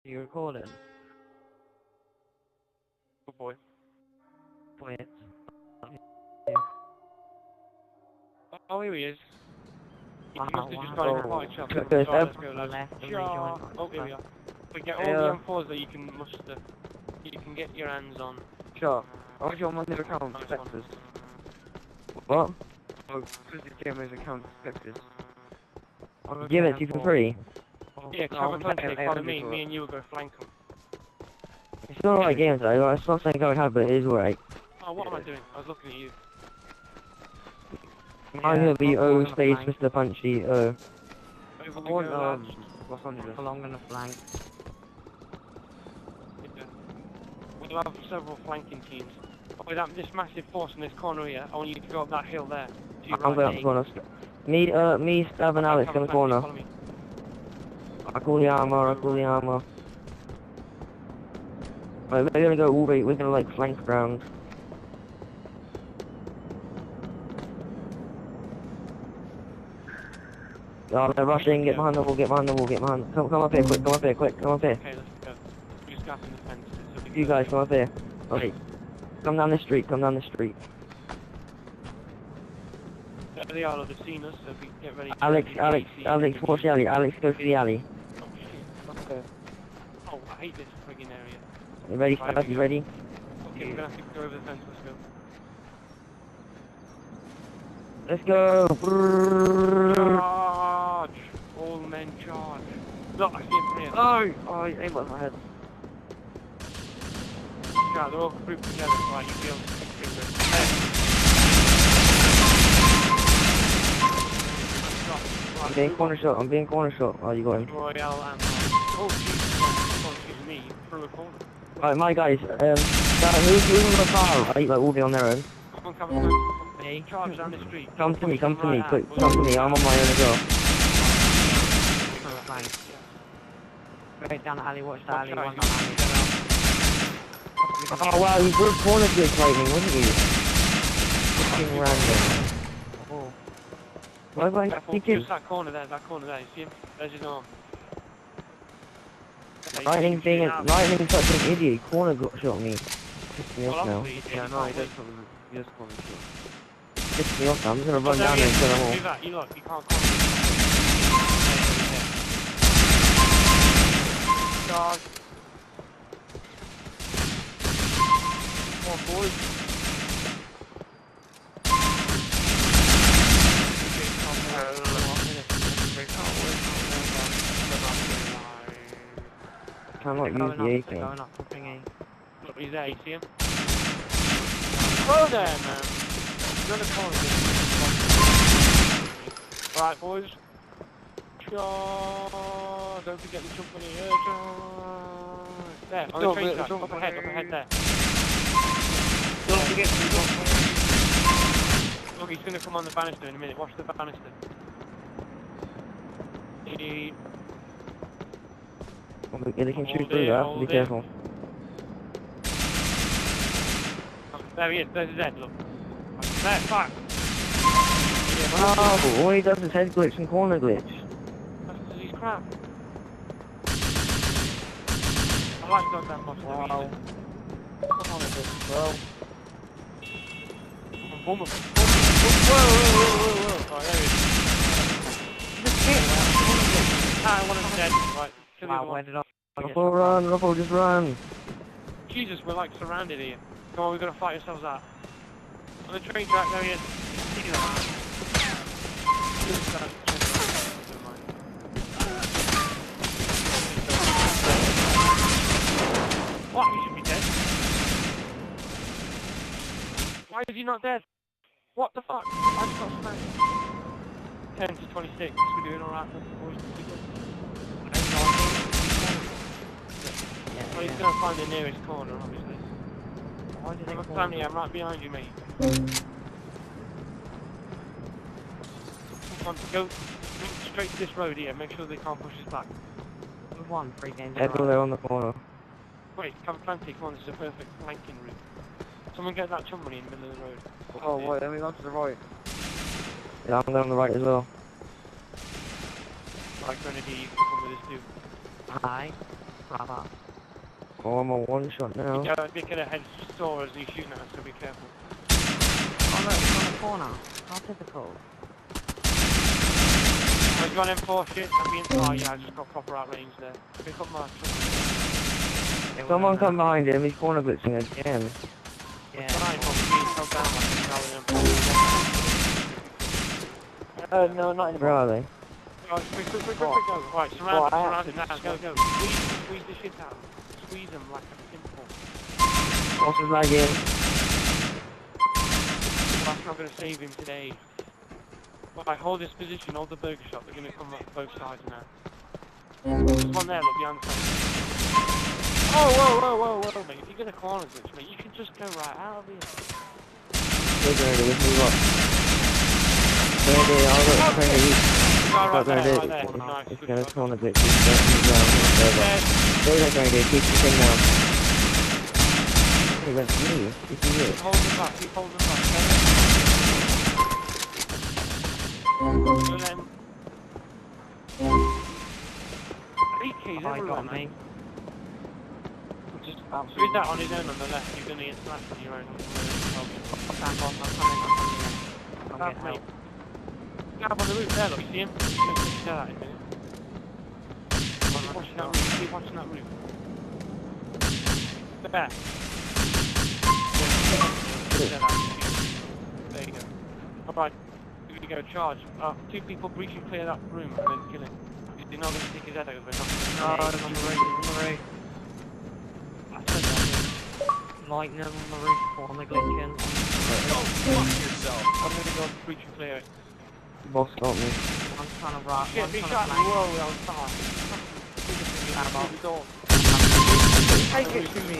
You recording? Good boy. Wait. Oh, here he is. He must have just Wow. gone in the party shop. Good, Right, good. let's go, lads. Left and Sure. rejoin. Oh, here we are. We get all Yeah. the M4s that you can muster. You can get your hands on. Sure. I want your money account Nice inspectors. What? Oh, Chrissy Gamers account inspectors. Give it to you for free. Yeah, No, cover I'm plenty. playing Follow AFM me. before. Me and you will go flank them. It's still alright game though. It's not saying go ahead, but it is alright. Oh, what am I doing? I was looking at you. I'm gonna be O space Mr. Punchy O. Over I we want, go, lads. Los Angeles. Along in the flank. Yeah. We'll have several flanking teams. With that, this massive force in this corner here, I want you to go up that hill there. To your I'm going up the corner. Me, Stab and Alex in the corner. Follow me. I call the armor, I call the armor. Right, we're gonna go all the way, we're gonna like flank round. Oh, they're rushing, get behind the wall, get behind the wall, get behind. Come up here, quick, come up here, quick, come up here. Okay, let's go. We just got in the fence. So You guys, come up here. Okay. Come down the street, come down the street. There they are, they've seen us, so we get ready. Alex, watch the alley, Alex, go through the alley. Oh shit. Okay. Oh, I hate this friggin' area. You ready, Stab, you ready? Okay, we're gonna have to go over the fence, let's go. Let's go! Charge! All men charge. Look, I see him from here. Oh, I aim at my head. Yeah, they're all grouped together, right, you feel I'm being corner shot, I'm being corner shot. Oh, you got him. Royale and oh Jesus, oh, excuse me, through a corner. Right, my guys, who's on the car? Right, like all be on their own. Come on. Hey, charge down the street. Come to me, quick, Right come to me, I'm on my own as well. Right down the alley, watch the alley, Watch one out, down the alley. Oh wow, you broke corner glitch lightning, wasn't you? Fucking random. Oh. Why have I Careful, thinking? just that corner there, you see him? There's his arm. Okay, Lightning such an idiot, corner shot me. Pissed me off now. obviously, Yeah, no, he does something. He does something. Pissed me off now, I'm just gonna run There down he there is, and kill them do all. that, you look, you can't corner. Charge. Come on, boys. Cannot use the They're AK. going up for thingy. Look, he's there, you see him? Whoa there, man! You're in the corner. Alright, boys. Charge! Don't forget to jump on the air, charge! There, on the train track, up ahead there. Don't forget to Look, he's gonna come on the banister in a minute, watch the banister. They can shoot through that, be careful. There he is, there's his head, look. There, fuck! Oh, all he does is head glitch and corner glitch. That's because he's crap. I like goddamn boss. Wow. Come on, Well, boom, boom. Whoa. Right, there he is. Ah, one of them dead. Right, kill the other Wow, where one. did I get Ruffle, just run. Jesus, we're like surrounded here. Come on, we've got to fight ourselves out. On the train track, there he is. See that? What? He should be dead. Why is he not dead? What the fuck? I just got smashed. 10 to 26. We're doing alright. Well, he's gonna find the nearest corner, obviously. Why did they I'm call family, me? I'm right behind you, mate. Come on, go straight to this road here. Make sure they can't push us back. We've won 3 games in a Head row. there on the corner. Wait, come flanking. Come on, this is a perfect flanking route. Someone get that chumbery in the middle of the road. oh wait, then we go to the right. Yeah, I'm going on the right as well. Like Grenadier, you can come with us too. Hi. Parbat. Oh, I'm on one shot now. Yeah, they could have had saw as he's shooting at us, so be careful. Oh look, it's on the corner. How typical. I've got M4 shit, I'm being oh yeah, I just got proper outrange there. Pick up my Someone come behind him, he's corner blitzing again. Yeah. being held down like No, not Where anymore. are they? quick, go. Right, surround him, now, go. Squeeze the shit out. Squeeze him like a simple. Boss is lagging. That's not gonna save him today. Right, hold this position, hold the burger shot, they're gonna come up both sides now. There's one there, look, behind the side. Whoa, mate, if you're gonna corner this, mate, you can just go right out of here. Look at it, let's move up. There, I'll go to you. Right there. Nice, it's gonna corner blitz, he's going down further. There's going to keep the thing down. He went to me, this is it. Keep holding back. Let him. 3 keys Oh, he everywhere, got me. mate. Just read that on his own on the left, you're gonna get slashed on your own. I'm coming. I'm That's getting me. help. Up on the roof there, look, you see him? He's gonna push that out in a minute. Keep watching that roof. There. There you go. Alright, here we go, charge. 2 people breach and clear that room and then kill him. You're not going to stick his head over, No, he's on the roof. I said that. Lightning on the roof for the glitching. I'm going to go breach and clear it. Boss got me. I'm trying to rush. Shit, I'm be trying shot to in flank. the world on fire. Take it to me.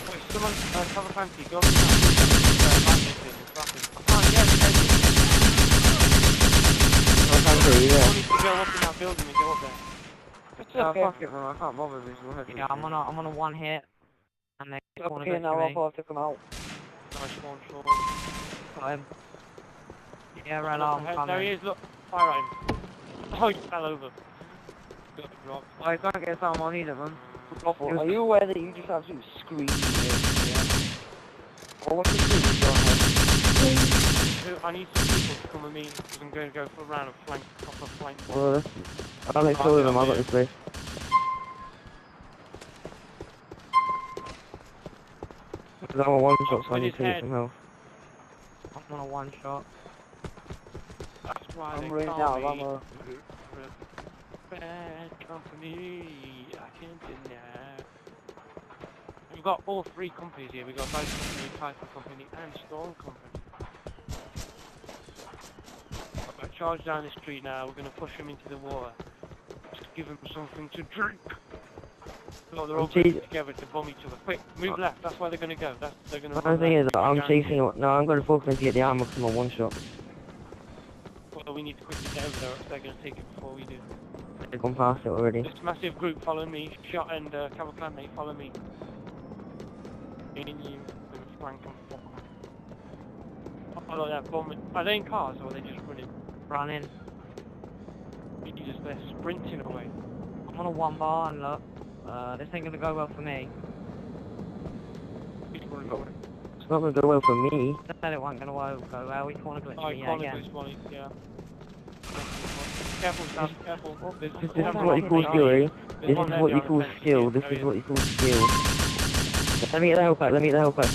Wait, someone, cover fancy, go up and down. I can't see you there. You need to go up in that building and go up there. It's okay. Fuck it, man. I can't bother this. Yeah, I'm on a one hit. And they want to Okay, go now to me. I'll take him out. Nice one, Sean. Got him. Yeah, right now I'm coming. There he is, look. Fire at him. Oh, he fell over. Good drop. I can't get someone either, man. Are you aware that you just absolutely screamed here? Or what's the thing? I need some people to come with me because I'm going to go for a round of flank, proper flank. Well, I'll make sure of them, I've got this place. Because I'm a one shot, so I need to get some health. I'm on a one shot. That's why I'm they running call out of me ammo. bad company. I can't deny. We've got all 3 companies here. We've got Vice Company, Typhoon Company, and Storm Company. I've got to charge down the street now. We're going to push them into the water. Just give them something to drink. So they're all going together to bomb each other. Quick, move left. That's where they're going to go. They're going to. The thing is, I'm chasing. No, I'm going to focus to get the ammo because I'm a one shot. Well, we need to quickly get over there. They're going to take it before we do. They've gone past it already. This massive group follow me. Shot and Cavalry Clan, mate, follow me. Me and you. We're going to flank them. Oh, look, they're bombing. Are they in cars or are they just running? Running. They're sprinting away. I'm on a one bar and look. This ain't gonna go well for me. He's running away. It's not going to go well for me. I said it wasn't gonna go well. We corner glitch Oh, me corner again. this one, yeah. Careful, Sam, careful. This is what you call skill, eh? This is what you call skill. This is what you call skill. Let me get the health pack, let me get the health pack.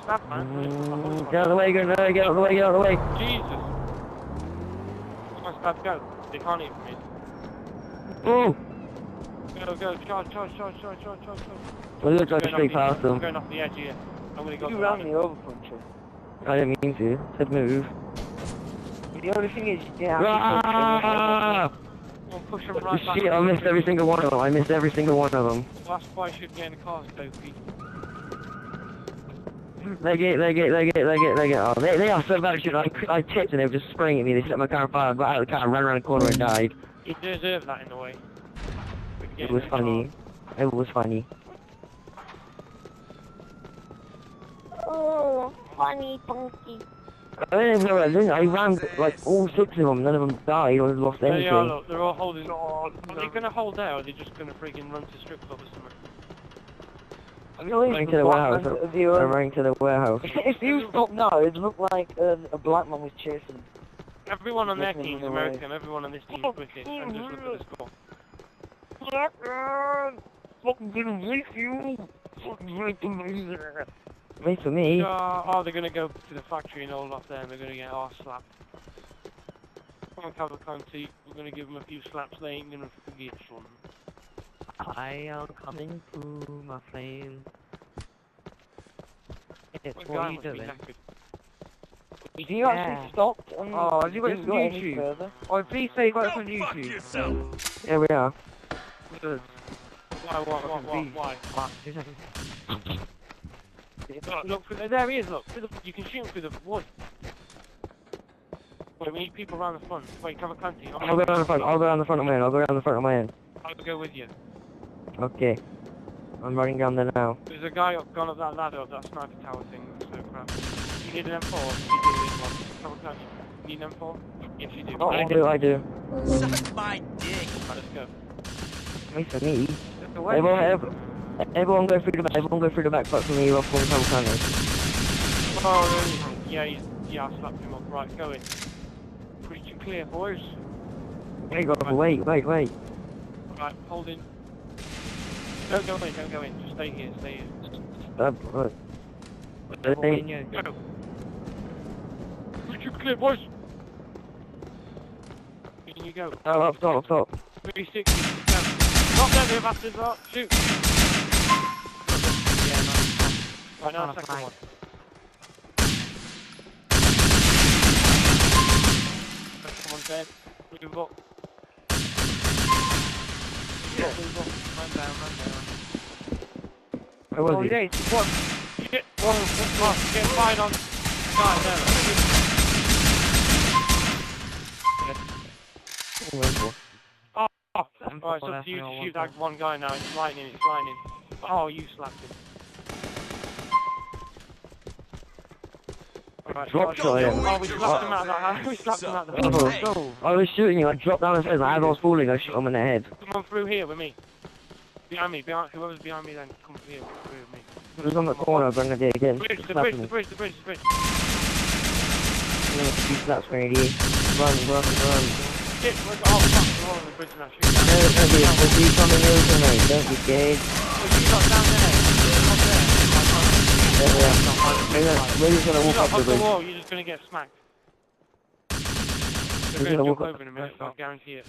Stop, man. Get out of the way, get out of the way, get out of the way, get out of the way. Jesus! Someone's about to go. They can't hit me. Oh! Go, charge. We're going to drive straight past I'm them. going off the edge here. I'm going to go. You ran me over, Puncher. I didn't mean to. Said move. The only thing is, yeah, Ah! We'll push them right back. Shit, I missed every single one of them. I missed every single one of them. That's why I should get in the car, Dopey. Leg it. Oh, they are so bad at shit. I tipped and they were just spraying at me. They set my car on fire. I got out of the car, ran around the corner and died. You deserve that in a way. It was funny. It was funny. Oh, funny donkey. I ran like all 6 of them, none of them died or lost There anything. they are, look, they're all holding. Are they gonna hold there, or are they just gonna freaking run to strip club or something? I'm running to the warehouse. I'm running to the warehouse. If you stop now, it'd look like a black man was chasing. Everyone on their team's American, everyone on this team's British, and just look at the score. Fucking gonna race you! Fucking raping me! Wait for me. Oh, they're gonna go to the factory and hold off there, and they're gonna get arse slapped. Come on, Cavalcanti, we're gonna give them a few slaps, they ain't gonna forget, son. I am coming to my flame. It's My what guy are you must be doing? knackered. If you actually stopped and Oh, have you got didn't some go any YouTube? further, Oh, please say you got it from YouTube. Here we are. Good. Why? Look, there he is, look. You can shoot him through the wood. Wait, we need people around the front. Wait, Cavalcanti. I'll go around the front. I'll go around the front of my end. I'll go around the front of my end. I'll go with you. Okay. I'm running down there now. There's a guy gone up that ladder, up that sniper tower thing. That's so crap. You need an M4? You do this one. Cavalcanti. You need an M4? Yes, you do. Oh, I do. Suck my dick. Right, let's go. Wait for me. Everyone go through the back. Everyone go through the back. But for me, you're off one Cavalcanti. Oh, really? Yeah, I slapped him up. Right, go in. Preach and clear, boys. Wait, wait. Right, hold in. Don't go in. Just stay here. Right. Go. Preach and clear, boys. In you go. Oh, up top. 360. Go. Not there, you bastards. Up. Shoot. Yeah, nice. Right, now second one. Someone's dead. Move up. Move up. Man down. Where was he? What? Shit! One, get fired on. Guy there. Oh, alright, so you shoot that one guy now. It's lightning. Oh, you slapped him. Alright, Drop shot him. Oh, we slapped him out of the house. We slapped him out of the house. I was shooting you. I dropped down the stairs. And as I was falling, I shot him in the head. Come on through here with me. Behind me. Whoever's behind me then, come through here with me. He was on the corner. I'm gonna do it again. The bridge. I'm gonna shoot slaps for an idiot. Run. Shit, we're all fuck, we're all on the bridge now. Shoot down. Don't be a pussy coming over, mate. Don't be scared. Oh, you got down there. Up there. We're just gonna walk up the the bridge. wall, you're just gonna get smacked. They're gonna jump over in a minute, I guarantee it.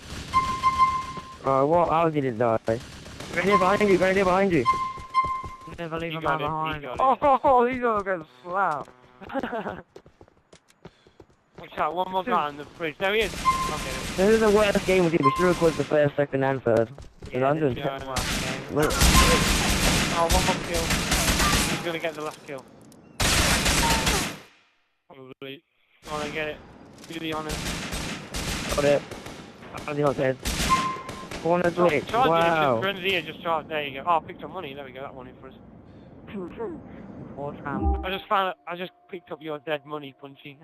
Oh, what? How did it die? Right here behind you. Never leave You a got man it, behind. you got it. oh, he's gonna get slapped. Watch out, one more guy on the bridge. There he is. Okay. This is the worst game we did. We should have recorded the first, second, and third. Yeah, I'm doing Yeah, I know. Look. Oh, one more kill. He's gonna get the last kill. Probably. Come on, get it. Do the honours. Got it. I'm the dead. Corner glitch. Charge Wow. it, Grenadier, just charge. There you go. Oh, I picked up money. There we go. That one in for us. Or tramp. I just picked up your dead money, Punchy.